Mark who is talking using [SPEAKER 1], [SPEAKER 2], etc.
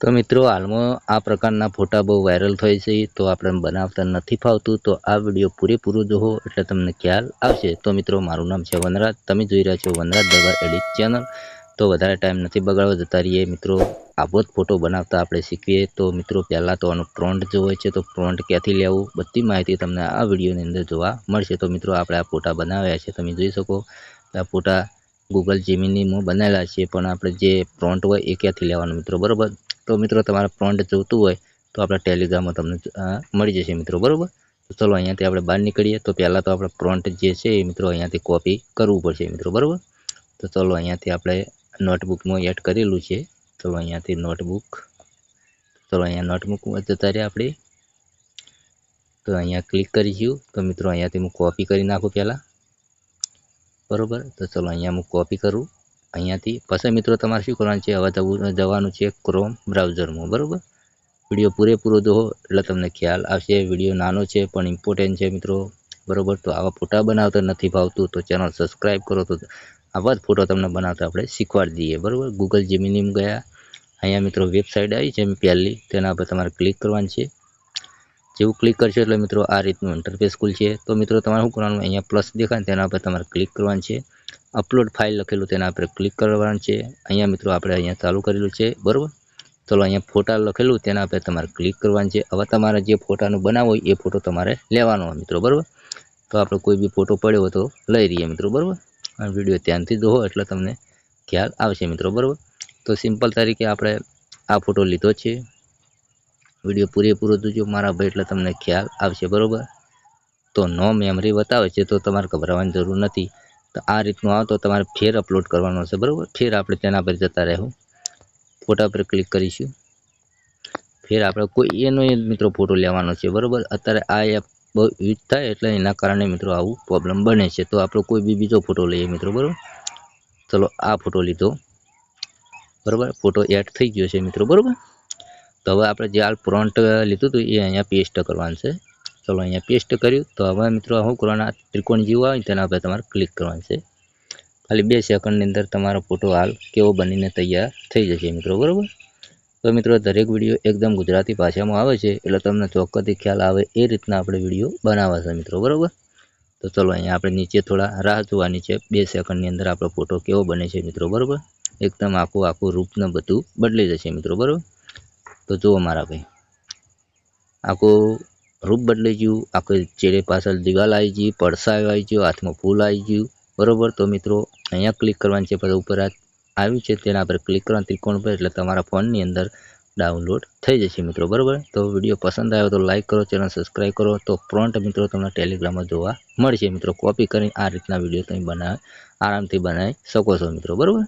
[SPEAKER 1] તો મિત્રો હાલમાં આ પ્રકારના ફોટા બહુ વાયરલ થાય છે, તો આપણે બનાવતા નથી ફાવતું. તો આ વિડીયો પૂરેપૂરો જોવો એટલે તમને ખ્યાલ આવશે. તો મિત્રો મારું નામ છે વનરાજ, તમે જોઈ રહ્યા છો વનરાજ દરબાર એડિટ ચેનલ. તો વધારે ટાઈમ નથી બગાડવો, જતા રહીએ મિત્રો આવો જ ફોટો બનાવતા આપણે શીખીએ. તો મિત્રો પહેલાં તો આનો પ્રોન્ટ જો હોય છે, તો પ્રોન્ટ ક્યાંથી લેવું બધી માહિતી તમને આ વિડીયોની અંદર જોવા મળશે. તો મિત્રો આપણે આ ફોટા બનાવ્યા છે, તમે જોઈ શકો આ ફોટા ગૂગલ જેમિનીમાં બનાવેલા છે, પણ આપણે જે પ્રોન્ટ હોય એ ક્યાંથી લેવાનું મિત્રો, બરાબર. તો મિત્રો તમારે પ્રોન્ટ જોતું હોય તો આપણા ટેલિગ્રામમાં તમને મળી જશે મિત્રો, બરાબર. તો ચલો અહીંયાથી આપણે બહાર નીકળીએ. તો પહેલાં તો આપણે પ્રોન્ટ જે છે એ મિત્રો અહીંયાથી કોપી કરવું પડશે મિત્રો, બરાબર. તો ચલો અહીંયાથી આપણે નોટબુકમાં એડ કરેલું છે. ચલો અહીંયાથી નોટબુક, ચલો અહીંયા નોટબુકમાં જતા રહ્યા આપણે. તો અહીંયા ક્લિક કરીશું. તો મિત્રો અહીંયાથી હું કોપી કરી નાખું પહેલાં, બરાબર. તો ચલો અહીંયા હું કોપી કરું અહીંયાથી. પછી મિત્રો તમારે શું કરવાનું છે, હવે જવાનું છે ક્રોમ બ્રાઉઝરમાં, બરાબર. વિડીયો પૂરેપૂરો જોવો એટલે તમને ખ્યાલ આવશે. વિડીયો નાનો છે પણ ઇમ્પોર્ટન્ટ છે મિત્રો, બરાબર. તો આવા ફોટા બનાવતા નથી ફાવતું તો ચેનલ સબસ્ક્રાઈબ કરો, તો આવા જ ફોટો તમને બનાવતા આપણે શીખવાડી દઈએ, બરાબર. ગૂગલ જેમિનીમાં ગયા, અહીંયા મિત્રો વેબસાઇટ આવી છે પહેલી, તેના પર તમારે ક્લિક કરવાનું છે. જેવું ક્લિક કરશો એટલે મિત્રો આ રીતનું ઇન્ટરફેસ ખુલશે. તો મિત્રો તમારે શું કરવાનું, અહીંયા પ્લસ દેખાય તેના પર તમારે ક્લિક કરવાનું છે. અપલોડ ફાઇલ લખેલું તેના પર ક્લિક કરવાનું છે. અહીંયા મિત્રો આપણે અહીંયા ચાલુ કરેલું છે, બરાબર. ચલો અહીંયા ફોટા લખેલું તેના પર તમારે ક્લિક કરવાનું છે. હવે તમારે જે ફોટાનું બનાવવો હોય એ ફોટો તમારે લેવાનો હોય મિત્રો, બરાબર. તો આપણે કોઈ બી ફોટો પડ્યો હોય તો લઈ રહીએ મિત્રો, બરાબર. આ વિડીયો ધ્યાનથી જોવો એટલે તમને ખ્યાલ આવશે મિત્રો, બરાબર. તો સિમ્પલ તરીકે આપણે આ ફોટો લીધો છે. વિડીયો પૂરેપૂરો જોજો મારા ભાઈ એટલે તમને ખ્યાલ આવશે, બરાબર. તો નો મેમરી બતાવે છે તો તમારે ગભરાવાની જરૂર નથી. તો આ રીતનું આવે તો તમારે ફેર અપલોડ કરવાનો છે, બરાબર. ફેર આપણે તેના પર જતા રહેવું, ફોટા પર ક્લિક કરીશું. ફેર આપણે કોઈ એનો એ મિત્રો ફોટો લેવાનો છે, બરાબર. અત્યારે આ એપ બહુ યુઝ થાય એટલે એના કારણે મિત્રો આવું પ્રોબ્લેમ બને છે. તો આપણે કોઈ બી બીજો ફોટો લઈએ મિત્રો, બરાબર. ચલો આ ફોટો લીધો, બરાબર. ફોટો એડ થઈ ગયો છે મિત્રો, બરાબર. તો હવે આપણે જે હાલ પ્રોન્ટ લીધું હતું એ અહીંયા પેસ્ટ કરવાનું છે. ચલો અહીંયા પેસ્ટ કર્યું. તો હવે મિત્રો શું કરવાના, ત્રિકોણ જેવું આવે તેના પર તમારે ક્લિક કરવાનું છે. ખાલી 2 સેકન્ડની અંદર તમારો ફોટો હાલ કેવો બનીને તૈયાર થઈ જશે મિત્રો, બરાબર. તો મિત્રો દરેક વિડીયો એકદમ ગુજરાતી ભાષામાં આવે છે એટલે તમને ચોક્કસથી ખ્યાલ આવે એ રીતના આપણે વિડીયો બનાવવા છે મિત્રો, બરાબર. તો ચલો અહીંયા આપણે નીચે થોડા રાહ જોવાની છે. 2 સેકન્ડની અંદર આપણો ફોટો કેવો બને છે મિત્રો, બરાબર. એકદમ આખું રૂપને બધું બદલી જશે મિત્રો, બરાબર. તો જુઓ મારા ભાઈ, આખું રૂપ બદલાઈ ગયું, આખું ચેડે પાછળ દિવાલ આવી ગઈ, પડસાયો આવી ગયો, હાથમાં ફૂલ આવી ગયું, બરાબર. તો મિત્રો અહીંયા ક્લિક કરવાનું છે, પછી ઉપર આવ્યું છે તેના પર ક્લિક કરવાનું ત્રિકોણ પર, એટલે તમારા ફોનની અંદર ડાઉનલોડ થઈ જશે મિત્રો, બરાબર. તો વિડીયો પસંદ આવ્યો તો લાઇક કરો, ચેનલ સબસ્ક્રાઈબ કરો. તો પ્રોન્ટ મિત્રો તમને ટેલિગ્રામમાં જોવા મળશે મિત્રો. કોપી કરીને આ રીતના વિડીયો તમે આરામથી બનાવી શકો છો મિત્રો, બરાબર.